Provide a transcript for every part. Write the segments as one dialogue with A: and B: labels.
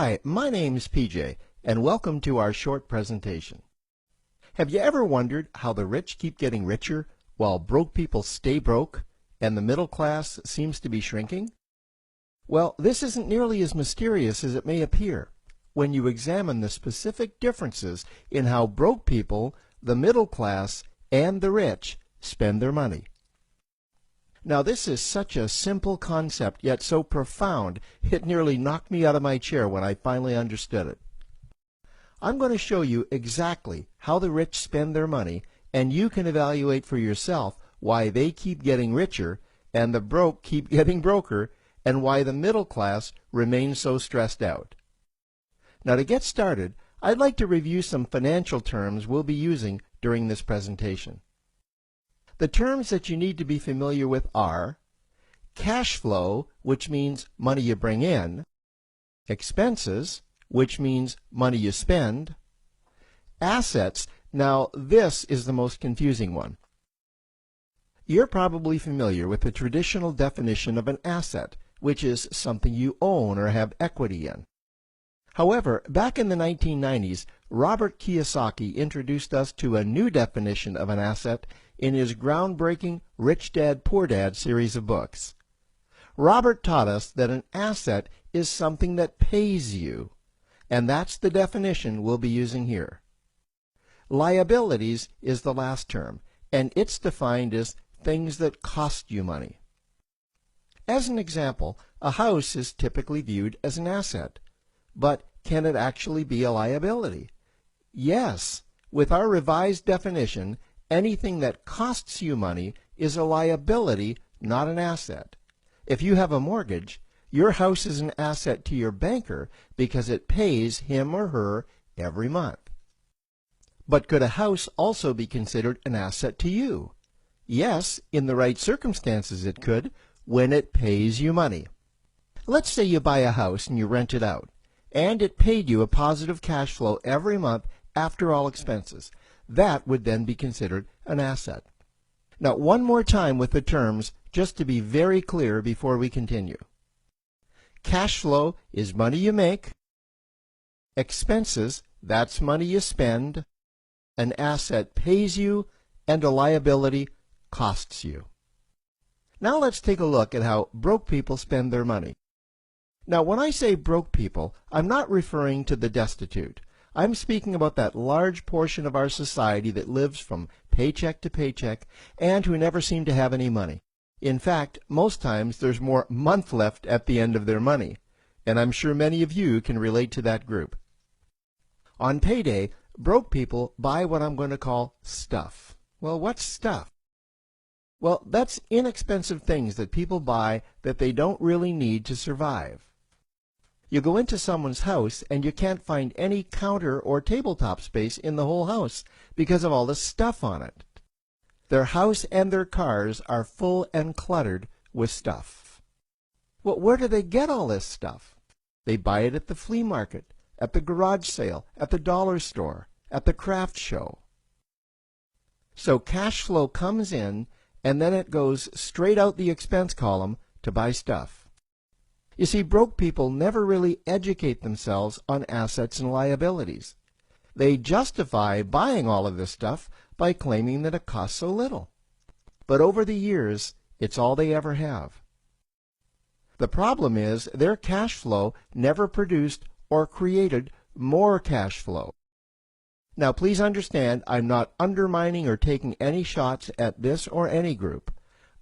A: Hi, my name's PJ, and welcome to our short presentation. Have you ever wondered how the rich keep getting richer while broke people stay broke and the middle class seems to be shrinking? Well, this isn't nearly as mysterious as it may appear when you examine the specific differences in how broke people, the middle class, and the rich spend their money. Now, this is such a simple concept, yet so profound, it nearly knocked me out of my chair when I finally understood it. I'm going to show you exactly how the rich spend their money, and you can evaluate for yourself why they keep getting richer and the broke keep getting broker, and why the middle class remains so stressed out. Now, to get started, I'd like to review some financial terms we'll be using during this presentation. The terms that you need to be familiar with are cash flow, which means money you bring in, expenses, which means money you spend, assets. Now, this is the most confusing one. You're probably familiar with the traditional definition of an asset, which is something you own or have equity in. However, back in the 1990s, Robert Kiyosaki introduced us to a new definition of an asset in his groundbreaking Rich Dad, Poor Dad series of books. Robert taught us that an asset is something that pays you, and that's the definition we'll be using here. Liabilities is the last term, and it's defined as things that cost you money. As an example, a house is typically viewed as an asset, but can it actually be a liability? Yes, with our revised definition, anything that costs you money is a liability, not an asset. If you have a mortgage, your house is an asset to your banker because it pays him or her every month. But could a house also be considered an asset to you? Yes, in the right circumstances it could, when it pays you money. Let's say you buy a house and you rent it out, and it paid you a positive cash flow every month after all expenses. That would then be considered an asset. Now, one more time with the terms, just to be very clear before we continue. Cash flow is money you make. Expenses, that's money you spend. An asset pays you, and a liability costs you. Now let's take a look at how broke people spend their money. Now, when I say broke people, I'm not referring to the destitute. I'm speaking about that large portion of our society that lives from paycheck to paycheck and who never seem to have any money. In fact, most times there's more month left at the end of their money, and I'm sure many of you can relate to that group. On payday, broke people buy what I'm going to call stuff. Well, what's stuff? Well, that's inexpensive things that people buy that they don't really need to survive. You go into someone's house and you can't find any counter or tabletop space in the whole house because of all the stuff on it. Their house and their cars are full and cluttered with stuff. Well, where do they get all this stuff? They buy it at the flea market, at the garage sale, at the dollar store, at the craft show. So cash flow comes in and then it goes straight out the expense column to buy stuff. You see, broke people never really educate themselves on assets and liabilities. They justify buying all of this stuff by claiming that it costs so little. But over the years, it's all they ever have. The problem is their cash flow never produced or created more cash flow. Now, please understand, I'm not undermining or taking any shots at this or any group.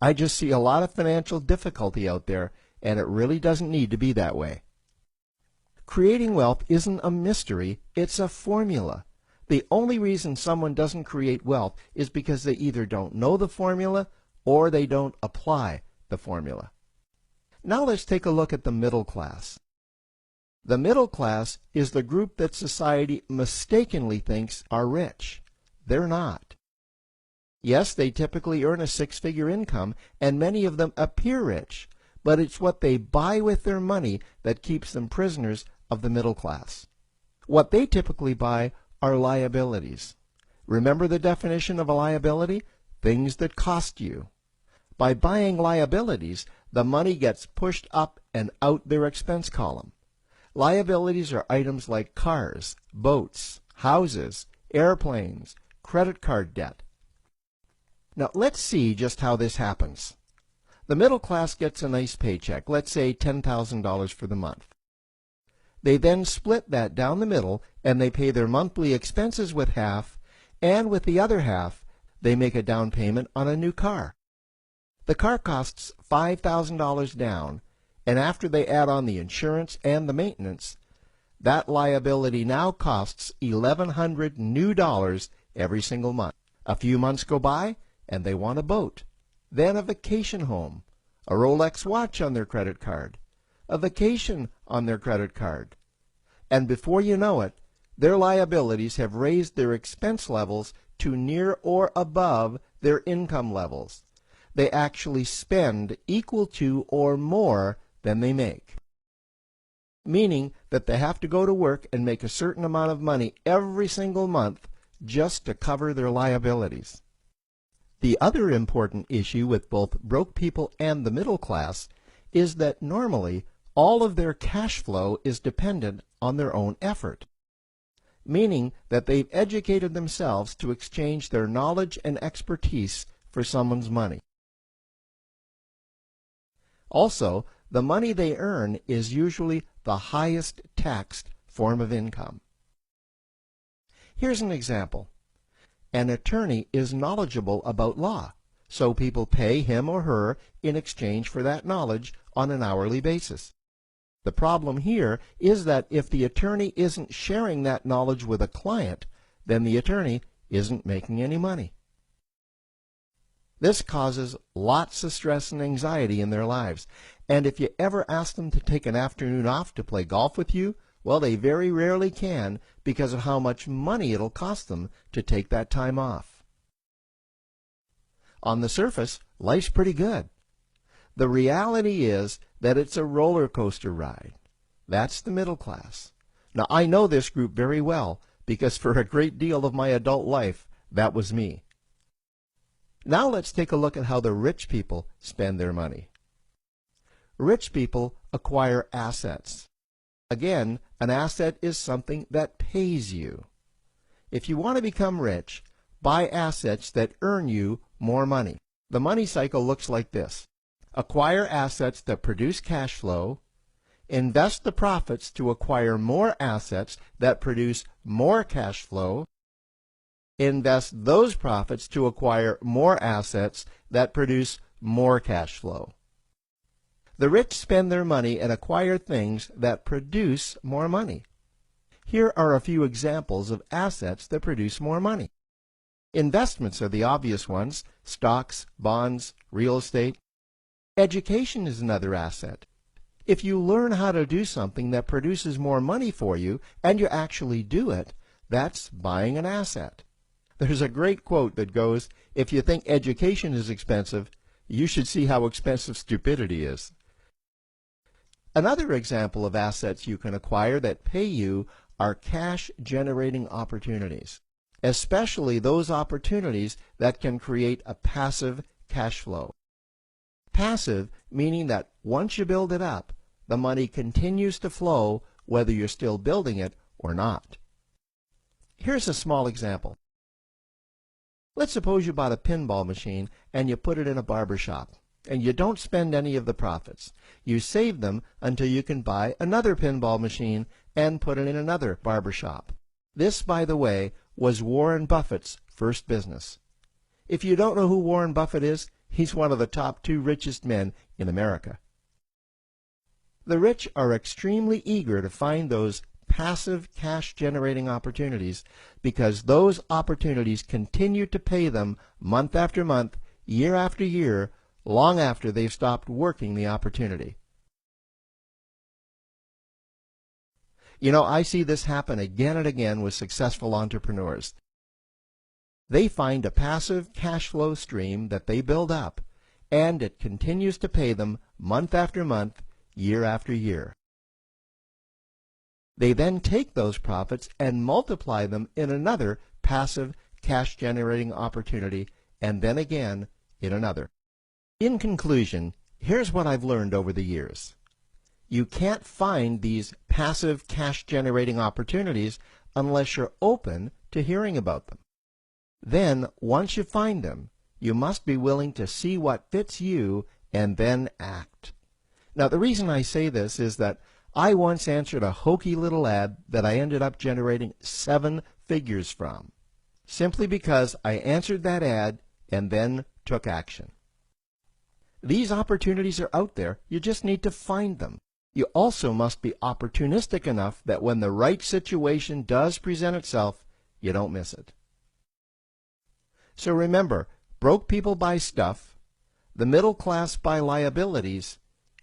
A: I just see a lot of financial difficulty out there, and it really doesn't need to be that way. Creating wealth isn't a mystery, it's a formula. The only reason someone doesn't create wealth is because they either don't know the formula or they don't apply the formula. Now let's take a look at the middle class. The middle class is the group that society mistakenly thinks are rich. They're not. Yes, they typically earn a six-figure income, and many of them appear rich, but it's what they buy with their money that keeps them prisoners of the middle class. What they typically buy are liabilities. Remember the definition of a liability? Things that cost you. By buying liabilities, the money gets pushed up and out their expense column. Liabilities are items like cars, boats, houses, airplanes, credit card debt. Now let's see just how this happens. The middle class gets a nice paycheck, let's say $10,000 for the month. They then split that down the middle and they pay their monthly expenses with half, and with the other half they make a down payment on a new car. The car costs $5,000 down, and after they add on the insurance and the maintenance, that liability now costs $1,100 new dollars every single month. A few months go by and they want a boat, then a vacation home, a Rolex watch on their credit card, a vacation on their credit card. And before you know it, their liabilities have raised their expense levels to near or above their income levels. They actually spend equal to or more than they make, meaning that they have to go to work and make a certain amount of money every single month just to cover their liabilities. The other important issue with both broke people and the middle class is that normally all of their cash flow is dependent on their own effort, meaning that they've educated themselves to exchange their knowledge and expertise for someone's money. Also, the money they earn is usually the highest taxed form of income. Here's an example. An attorney is knowledgeable about law, so people pay him or her in exchange for that knowledge on an hourly basis. The problem here is that if the attorney isn't sharing that knowledge with a client, then the attorney isn't making any money. This causes lots of stress and anxiety in their lives, and if you ever ask them to take an afternoon off to play golf with you, well, they very rarely can because of how much money it'll cost them to take that time off. On the surface, life's pretty good. The reality is that it's a roller coaster ride. That's the middle class. Now, I know this group very well because for a great deal of my adult life, that was me. Now let's take a look at how the rich people spend their money. Rich people acquire assets. Again, an asset is something that pays you. If you want to become rich, buy assets that earn you more money. The money cycle looks like this. Acquire assets that produce cash flow, invest the profits to acquire more assets that produce more cash flow, invest those profits to acquire more assets that produce more cash flow. The rich spend their money and acquire things that produce more money. Here are a few examples of assets that produce more money. Investments are the obvious ones: stocks, bonds, real estate. Education is another asset. If you learn how to do something that produces more money for you and you actually do it, that's buying an asset. There's a great quote that goes, "If you think education is expensive, you should see how expensive stupidity is." Another example of assets you can acquire that pay you are cash-generating opportunities, especially those opportunities that can create a passive cash flow. Passive meaning that once you build it up, the money continues to flow whether you're still building it or not. Here's a small example. Let's suppose you bought a pinball machine and you put it in a barber shop, and you don't spend any of the profits. You save them until you can buy another pinball machine and put it in another barber shop. This, by the way, was Warren Buffett's first business. If you don't know who Warren Buffett is, he's one of the top 2 richest men in America. The rich are extremely eager to find those passive cash-generating opportunities because those opportunities continue to pay them month after month, year after year, long after they've stopped working the opportunity. You know, I see this happen again and again with successful entrepreneurs. They find a passive cash flow stream that they build up, and it continues to pay them month after month, year after year. They then take those profits and multiply them in another passive cash-generating opportunity, and then again in another. In conclusion, here's what I've learned over the years. You can't find these passive cash-generating opportunities unless you're open to hearing about them. Then, once you find them, you must be willing to see what fits you and then act. Now, the reason I say this is that I once answered a hokey little ad that I ended up generating 7 figures from, simply because I answered that ad and then took action. These opportunities are out there. You just need to find them. You also must be opportunistic enough that when the right situation does present itself, you don't miss it. So remember, broke people buy stuff, the middle class buy liabilities,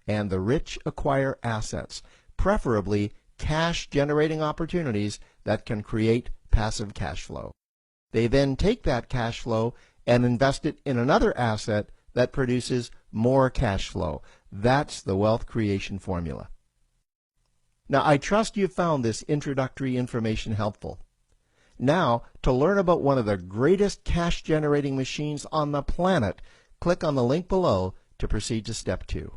A: and the rich acquire assets, preferably cash-generating opportunities that can create passive cash flow. They then take that cash flow and invest it in another asset that produces more cash flow. That's the wealth creation formula. Now, I trust you found this introductory information helpful. Now, to learn about one of the greatest cash-generating machines on the planet, click on the link below to proceed to step 2.